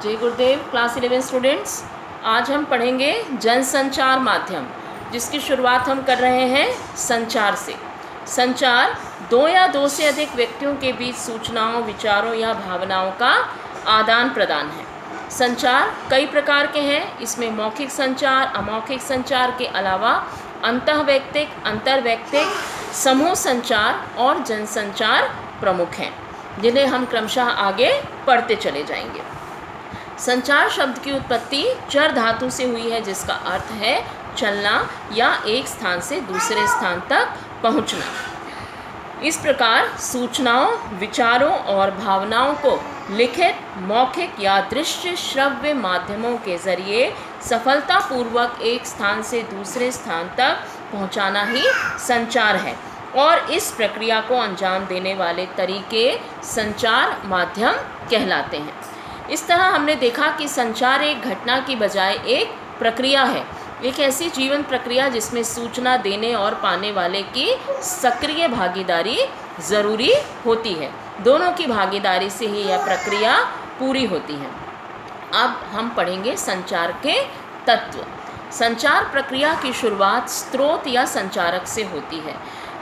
जय गुरुदेव। Class 11 students, आज हम पढ़ेंगे जनसंचार माध्यम, जिसकी शुरुआत हम कर रहे हैं संचार से। संचार दो या दो से अधिक व्यक्तियों के बीच सूचनाओं, विचारों या भावनाओं का आदान प्रदान है। संचार कई प्रकार के हैं। इसमें मौखिक संचार, अमौखिक संचार के अलावा अंतःवैयक्तिक, अंतर्वैयक्तिक, समूह संचार और जनसंचार प्रमुख हैं, जिन्हें हम क्रमशः आगे पढ़ते चले जाएंगे। संचार शब्द की उत्पत्ति चर धातु से हुई है, जिसका अर्थ है चलना या एक स्थान से दूसरे स्थान तक पहुंचना। इस प्रकार सूचनाओं, विचारों और भावनाओं को लिखित, मौखिक या दृश्य श्रव्य माध्यमों के जरिए सफलतापूर्वक एक स्थान से दूसरे स्थान तक पहुंचाना ही संचार है, और इस प्रक्रिया को अंजाम देने वाले तरीके संचार माध्यम कहलाते हैं। इस तरह हमने देखा कि संचार एक घटना की बजाय एक प्रक्रिया है, एक ऐसी जीवन प्रक्रिया जिसमें सूचना देने और पाने वाले की सक्रिय भागीदारी ज़रूरी होती है। दोनों की भागीदारी से ही यह प्रक्रिया पूरी होती है। अब हम पढ़ेंगे संचार के तत्व। संचार प्रक्रिया की शुरुआत स्रोत या संचारक से होती है।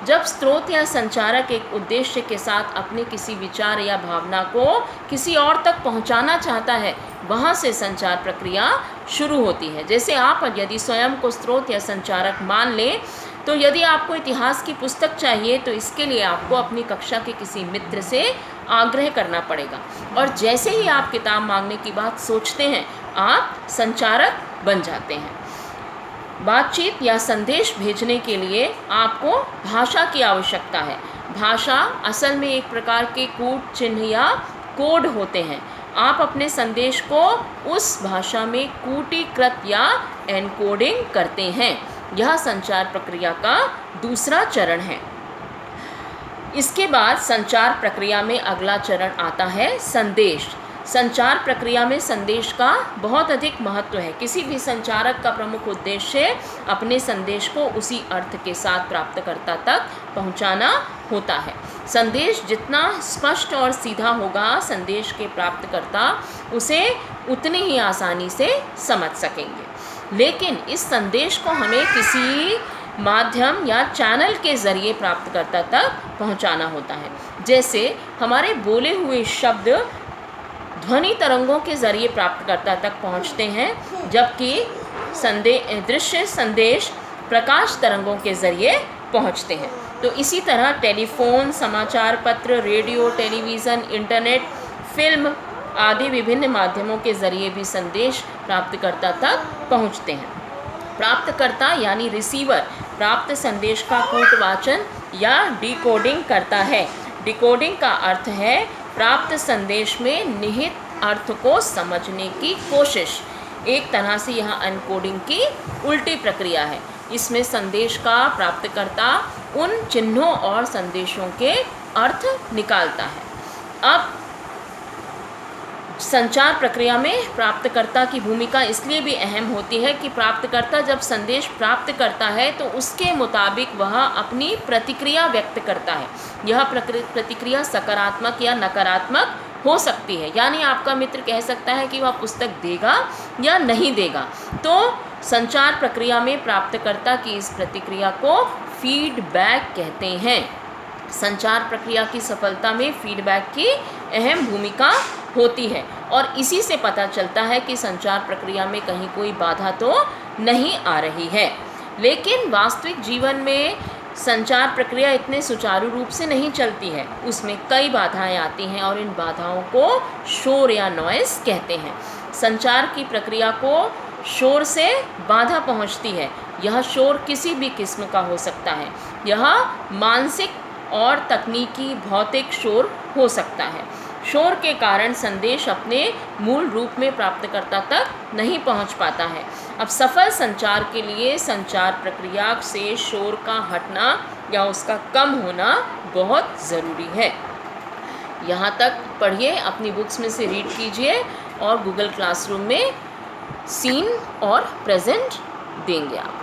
जब स्रोत या संचारक एक उद्देश्य के साथ अपने किसी विचार या भावना को किसी और तक पहुंचाना चाहता है, वहां से संचार प्रक्रिया शुरू होती है। जैसे आप यदि स्वयं को स्रोत या संचारक मान लें, तो यदि आपको इतिहास की पुस्तक चाहिए तो इसके लिए आपको अपनी कक्षा के किसी मित्र से आग्रह करना पड़ेगा, और जैसे ही आप किताब मांगने की बात सोचते हैं, आप संचारक बन जाते हैं। बातचीत या संदेश भेजने के लिए आपको भाषा की आवश्यकता है। भाषा असल में एक प्रकार के कूट चिन्ह या कोड होते हैं। आप अपने संदेश को उस भाषा में कूटीकृत या एनकोडिंग करते हैं। यह संचार प्रक्रिया का दूसरा चरण है। इसके बाद संचार प्रक्रिया में अगला चरण आता है संदेश। संचार प्रक्रिया में संदेश का बहुत अधिक महत्व है। किसी भी संचारक का प्रमुख उद्देश्य अपने संदेश को उसी अर्थ के साथ प्राप्तकर्ता तक पहुंचाना होता है। संदेश जितना स्पष्ट और सीधा होगा, संदेश के प्राप्तकर्ता उसे उतनी ही आसानी से समझ सकेंगे। लेकिन इस संदेश को हमें किसी माध्यम या चैनल के ज़रिए प्राप्तकर्ता तक पहुंचाना होता है। जैसे हमारे बोले हुए शब्द ध्वनि तरंगों के जरिए प्राप्तकर्ता तक पहुंचते हैं, जबकि दृश्य संदेश प्रकाश तरंगों के जरिए पहुंचते हैं। तो इसी तरह टेलीफोन, समाचार पत्र, रेडियो, टेलीविज़न, इंटरनेट, फिल्म आदि विभिन्न माध्यमों के जरिए भी संदेश प्राप्तकर्ता तक पहुंचते हैं। प्राप्तकर्ता यानी रिसीवर प्राप्त संदेश का कूटवाचन या डिकोडिंग करता है। डिकोडिंग का अर्थ है प्राप्त संदेश में निहित अर्थ को समझने की कोशिश। एक तरह से यह एनकोडिंग की उल्टी प्रक्रिया है। इसमें संदेश का प्राप्तकर्ता उन चिन्हों और संदेशों के अर्थ निकालता है। अब संचार प्रक्रिया में प्राप्तकर्ता की भूमिका इसलिए भी अहम होती है कि प्राप्तकर्ता जब संदेश प्राप्त करता है तो उसके मुताबिक वह अपनी प्रतिक्रिया व्यक्त करता है। यह प्रतिक्रिया सकारात्मक या नकारात्मक हो सकती है। यानी आपका मित्र कह सकता है कि वह पुस्तक देगा या नहीं देगा। तो संचार प्रक्रिया में प्राप्तकर्ता की इस प्रतिक्रिया को फीडबैक कहते हैं। संचार प्रक्रिया की सफलता में फीडबैक की अहम भूमिका होती है, और इसी से पता चलता है कि संचार प्रक्रिया में कहीं कोई बाधा तो नहीं आ रही है। लेकिन वास्तविक जीवन में संचार प्रक्रिया इतने सुचारू रूप से नहीं चलती है। उसमें कई बाधाएं आती हैं, और इन बाधाओं को शोर या नॉइज़ कहते हैं। संचार की प्रक्रिया को शोर से बाधा पहुंचती है। यह शोर किसी भी किस्म का हो सकता है। यह मानसिक और तकनीकी, भौतिक शोर हो सकता है। शोर के कारण संदेश अपने मूल रूप में प्राप्तकर्ता तक नहीं पहुंच पाता है। अब सफल संचार के लिए संचार प्रक्रिया से शोर का हटना या उसका कम होना बहुत ज़रूरी है। यहाँ तक पढ़िए, अपनी बुक्स में से रीड कीजिए, और गूगल क्लासरूम में सीन और प्रेजेंट देंगे आप।